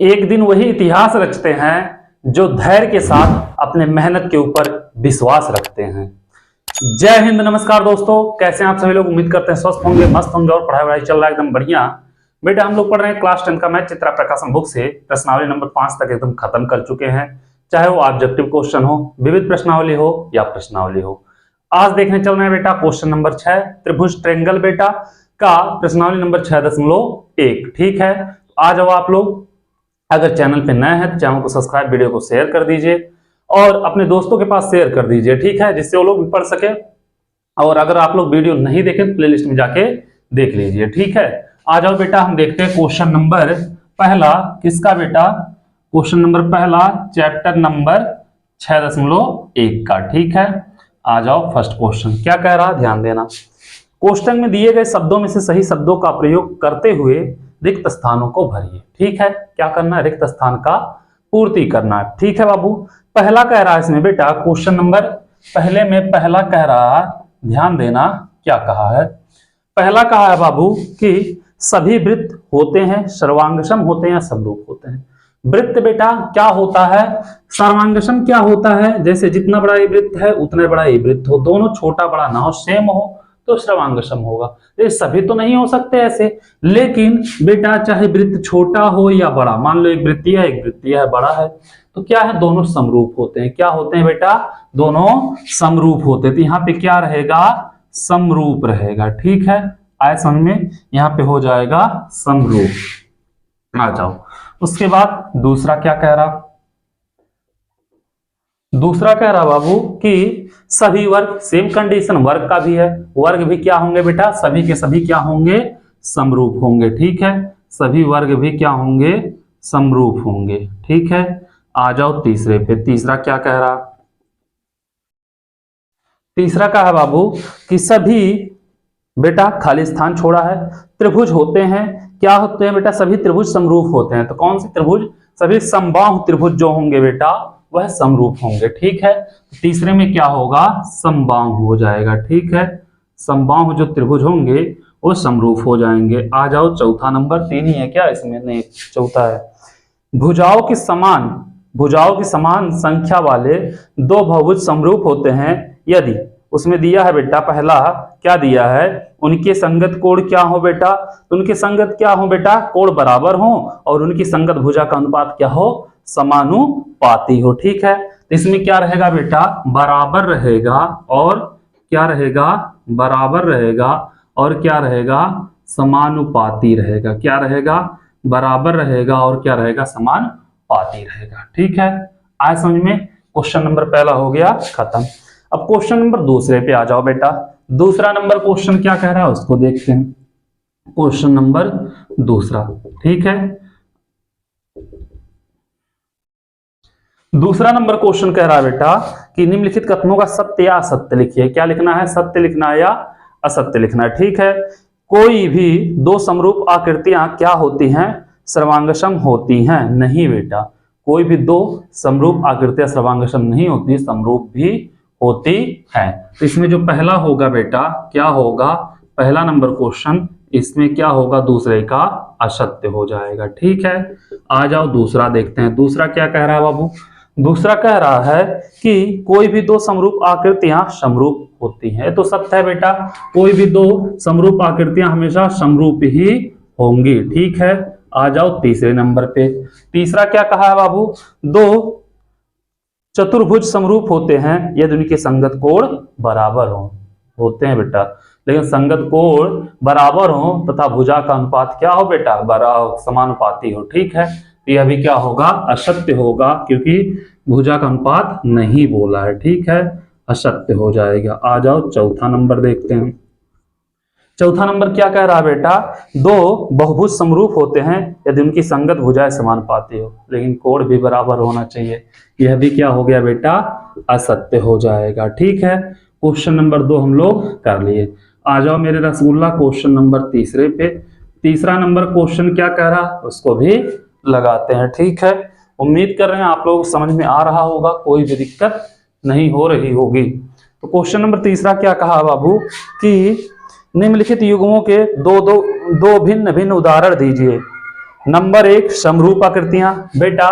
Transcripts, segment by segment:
एक दिन वही इतिहास रचते हैं जो धैर्य के साथ अपने मेहनत के ऊपर विश्वास रखते हैं। जय हिंद, नमस्कार दोस्तों, कैसे हैं आप सभी लोग। उम्मीद करते हैं स्वस्थ होंगे, मस्त होंगे और पढ़ाई वढ़ाई चल रहा है एकदम बढ़िया। बेटा हम लोग पढ़ रहे हैं क्लास 10 का मैथ चित्रा प्रकाशन बुक से प्रश्नावली नंबर 5 तक एकदम खत्म कर चुके हैं। चाहे वो ऑब्जेक्टिव क्वेश्चन हो, विविध प्रश्नावली हो या प्रश्नावली हो। आज देखने चल रहे हैं बेटा क्वेश्चन नंबर 6 त्रिभुज ट्रेंगल बेटा का प्रश्नावली नंबर 6.1। ठीक है, आ जाओ आप लोग। अगर चैनल पे नए हैं तो चैनल को सब्सक्राइब, वीडियो को शेयर कर दीजिए और अपने दोस्तों के पास शेयर कर दीजिए। ठीक है, जिससे वो लोग भी पढ़ सके। और अगर आप लोग वीडियो नहीं देखें तो प्लेलिस्ट में जाके देख लीजिए। ठीक है, आ जाओ बेटा, हम देखते हैं क्वेश्चन नंबर पहला किसका बेटा। क्वेश्चन नंबर पहला चैप्टर नंबर 6.1 का। ठीक है, आ जाओ। फर्स्ट क्वेश्चन क्या कह रहा, ध्यान देना। कोष्टक में दिए गए शब्दों में से सही शब्दों का प्रयोग करते हुए रिक्त स्थानों को भरिए। ठीक है, क्या करना है, रिक्त स्थान का पूर्ति करना। ठीक है बाबू, पहला कह रहा है इसमें बेटा क्वेश्चन नंबर पहले में पहला कह रहा, ध्यान देना क्या कहा है। पहला कहा है बाबू कि सभी वृत्त होते हैं सर्वांगसम होते हैं या समरूप होते हैं। वृत्त बेटा क्या होता है, सर्वांगसम क्या होता है, जैसे जितना बड़ा ये वृत्त है उतना बड़ा ये वृत्त हो, दोनों छोटा बड़ा ना हो, सेम हो तो सर्वांगसम होगा। ये सभी तो नहीं हो सकते ऐसे, लेकिन बेटा चाहे वृत्त छोटा हो या बड़ा, मान लो एक वृत्तीय है बड़ा है, तो क्या है, दोनों समरूप होते हैं। क्या होते हैं बेटा, दोनों समरूप होते हैं। तो यहाँ पे क्या रहेगा, समरूप रहेगा। ठीक है, आए समझ में, यहाँ पे हो जाएगा समरूप। आ जाओ, उसके बाद दूसरा क्या कह रहा, दूसरा कह रहा बाबू कि सभी वर्ग, सेम कंडीशन वर्ग का भी है, वर्ग भी क्या होंगे बेटा, सभी के सभी क्या होंगे, समरूप होंगे। ठीक है, सभी वर्ग भी क्या होंगे, समरूप होंगे। ठीक है, आ जाओ तीसरे पे। तीसरा क्या कह रहा, तीसरा कहा बाबू कि सभी बेटा खाली स्थान छोड़ा है, त्रिभुज होते हैं। क्या होते हैं बेटा, सभी त्रिभुज समरूप होते हैं। तो कौन से त्रिभुज, सभी समबाहु त्रिभुज जो होंगे बेटा वह समरूप होंगे। ठीक है, तीसरे में क्या होगा, समबाहु हो जाएगा। ठीक है, समबाहु जो त्रिभुज होंगे वो समरूप हो जाएंगे। आ जाओ चौथा नंबर, 3 ही है क्या इसमें, नहीं चौथा है। भुजाओं की समान संख्या वाले दो बहुभुज समरूप होते हैं यदि, उसमें दिया है बेटा पहला क्या दिया है, उनके संगत कोण क्या हो बेटा, उनके संगत क्या हो बेटा, कोण बराबर हो और उनकी संगत भुजा का अनुपात क्या हो, समानुपाती हो। ठीक है, तो इसमें क्या रहेगा बेटा, बराबर रहेगा और क्या रहेगा, बराबर रहेगा और क्या रहेगा, समानुपाती रहेगा। क्या रहेगा, बराबर रहेगा और क्या रहेगा, समानुपाती रहेगा। ठीक है, आज समझ में। क्वेश्चन नंबर पहला हो गया खत्म। अब क्वेश्चन नंबर दूसरे पे आ जाओ बेटा। दूसरा नंबर क्वेश्चन क्या कह रहा है उसको देखते हैं। क्वेश्चन नंबर दूसरा, ठीक है, दूसरा नंबर क्वेश्चन कह रहा है बेटा कि निम्नलिखित कथनों का सत्य या असत्य लिखिए। क्या लिखना है, सत्य लिखना है या असत्य लिखना है। ठीक है, कोई भी दो समरूप आकृतियां क्या होती हैं, सर्वांगसम होती हैं। नहीं बेटा, कोई भी दो समरूप आकृतियां सर्वांगसम नहीं होती, समरूप भी होती हैं। तो इसमें जो पहला होगा बेटा क्या होगा, पहला नंबर क्वेश्चन इसमें क्या होगा, दूसरे का असत्य हो जाएगा। ठीक है, आ जाओ दूसरा देखते हैं। दूसरा क्या कह रहा है बाबू, दूसरा कह रहा है कि कोई भी दो समरूप आकृतियां समरूप होती हैं। तो सत्य है बेटा, कोई भी दो समरूप आकृतियां हमेशा समरूप ही होंगी। ठीक है, आ जाओ तीसरे नंबर पे। तीसरा क्या कहा है बाबू, दो चतुर्भुज समरूप होते हैं यदि उनके संगत कोण बराबर हो, होते हैं बेटा, लेकिन संगत कोण बराबर हो तथा भुजा का अनुपात क्या हो बेटा, समानुपाती हो। ठीक है, यह भी क्या होगा, असत्य होगा, क्योंकि भुजा का अनुपात नहीं बोला है। ठीक है, असत्य हो जाएगा। आ जाओ चौथा नंबर देखते हैं। चौथा नंबर क्या कह रहा है बेटा, दो बहुभुज समरूप होते हैं यदि उनकी संगत भुजाएं समानुपाती हो, लेकिन कोण भी बराबर होना चाहिए। यह भी क्या हो गया बेटा, असत्य हो जाएगा। ठीक है, क्वेश्चन नंबर 2 हम लोग कर लिए। आ जाओ मेरे रसगुल्ला क्वेश्चन नंबर तीसरे पे। तीसरा नंबर क्वेश्चन क्या कह रहा है उसको भी लगाते हैं। ठीक है, उम्मीद कर रहे हैं आप लोग समझ में आ रहा होगा, कोई भी दिक्कत नहीं हो रही होगी। तो क्वेश्चन नंबर तीसरा क्या कहा बाबू कि निम्नलिखित युग्मों के दो भिन्न भिन्न उदाहरण दीजिए। नंबर 1 समरूप आकृतियां। बेटा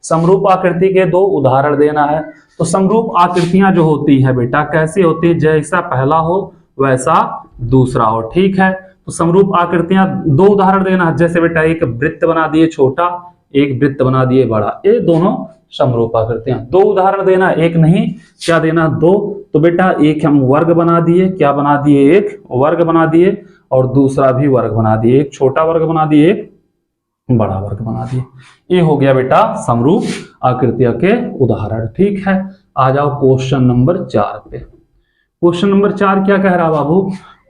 समरूप आकृति के 2 उदाहरण देना है। तो समरूप आकृतियां जो होती है बेटा कैसी होती है, जैसा पहला हो वैसा दूसरा हो। ठीक है, तो समरूप आकृतियां 2 उदाहरण देना है। जैसे बेटा एक वृत्त बना दिए छोटा, एक वृत्त बना दिए बड़ा, ये दोनों समरूप आकृतियां। 2 उदाहरण देना, एक नहीं, क्या देना 2। तो बेटा एक हम वर्ग बना दिए, क्या बना दिए, एक वर्ग बना दिए, और दूसरा भी वर्ग बना दिए, एक छोटा वर्ग बना दिए, एक बड़ा वर्ग बना दिए। ये हो गया बेटा समरूप आकृतियों के उदाहरण। ठीक है, आ जाओ क्वेश्चन नंबर 4 पे। क्वेश्चन नंबर 4 क्या कह रहा है बाबू?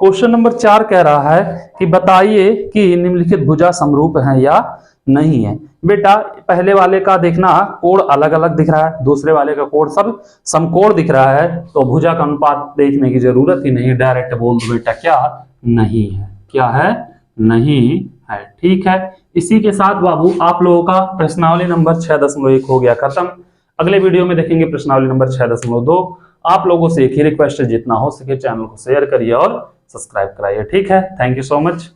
क्वेश्चन नंबर 4 कह रहा है कि बताइए कि निम्नलिखित भुजा समरूप है या नहीं है। बेटा पहले वाले का देखना कोण अलग अलग दिख रहा है, दूसरे वाले का कोण सब समकोण दिख रहा है, तो भुजा का अनुपात देखने की जरूरत ही नहीं, डायरेक्ट बोल दो बेटा क्या नहीं है। क्या है? नहीं है। ठीक है, इसी के साथ बाबू आप लोगों का प्रश्नावली नंबर 6.1 हो गया खत्म। अगले वीडियो में देखेंगे प्रश्नावली नंबर 6.2। आप लोगों से एक ही रिक्वेस्ट है, जितना हो सके चैनल को शेयर करिए और सब्सक्राइब कराइए। ठीक है, थैंक यू सो मच।